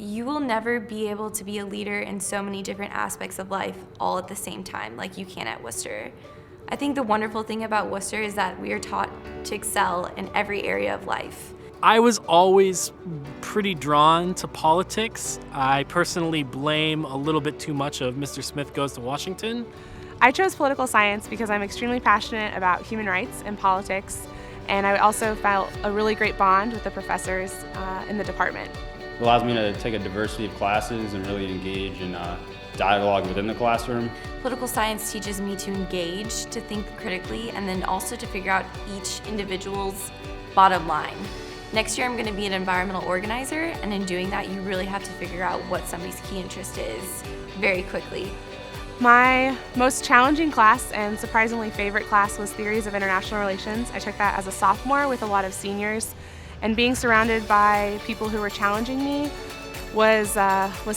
You will never be able to be a leader in so many different aspects of life all at the same time like you can at Wooster. I think the wonderful thing about Wooster is that we are taught to excel in every area of life. I was always pretty drawn to politics. I personally blame a little bit too much of Mr. Smith Goes to Washington. I chose political science because I'm extremely passionate about human rights and politics, and I also felt a really great bond with the professors in the department. It allows me to take a diversity of classes and really engage in dialogue within the classroom. Political science teaches me to engage, to think critically, and then also to figure out each individual's bottom line. Next year I'm going to be an environmental organizer, and in doing that you really have to figure out what somebody's key interest is very quickly. My most challenging class and surprisingly favorite class was Theories of International Relations. I took that as a sophomore with a lot of seniors, and being surrounded by people who were challenging me was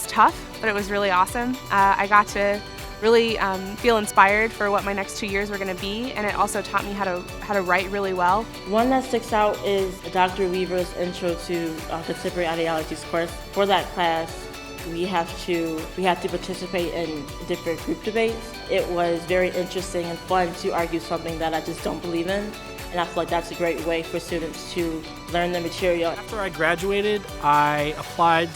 tough, but it was really awesome. I got to really feel inspired for what my next 2 years were going to be, and it also taught me how to write really well. One that sticks out is Dr. Weaver's Intro to Contemporary Ideologies course. For that class, we have to participate in different group debates. It was very interesting and fun to argue something that I just don't believe in, and I feel like that's a great way for students to learn the material. After I graduated, I applied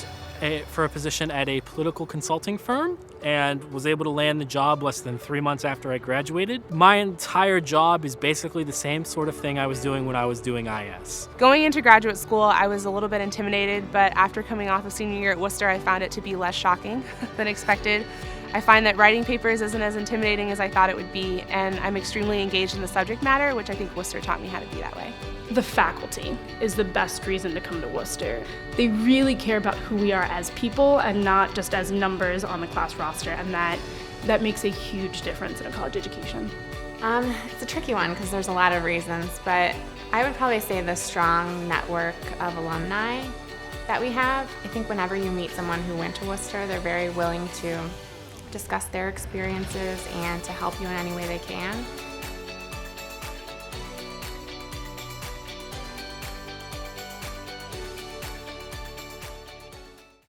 for a position at a political consulting firm and was able to land the job less than 3 months after I graduated. My entire job is basically the same sort of thing I was doing when I was doing IS. Going into graduate school, I was a little bit intimidated, but after coming off of senior year at Wooster, I found it to be less shocking than expected. I find that writing papers isn't as intimidating as I thought it would be, and I'm extremely engaged in the subject matter, which I think Wooster taught me how to be that way. The faculty is the best reason to come to Wooster. They really care about who we are as people and not just as numbers on the class roster, and that makes a huge difference in a college education. It's a tricky one because there's a lot of reasons, but I would probably say the strong network of alumni that we have. I think whenever you meet someone who went to Wooster, they're very willing to discuss their experiences and to help you in any way they can.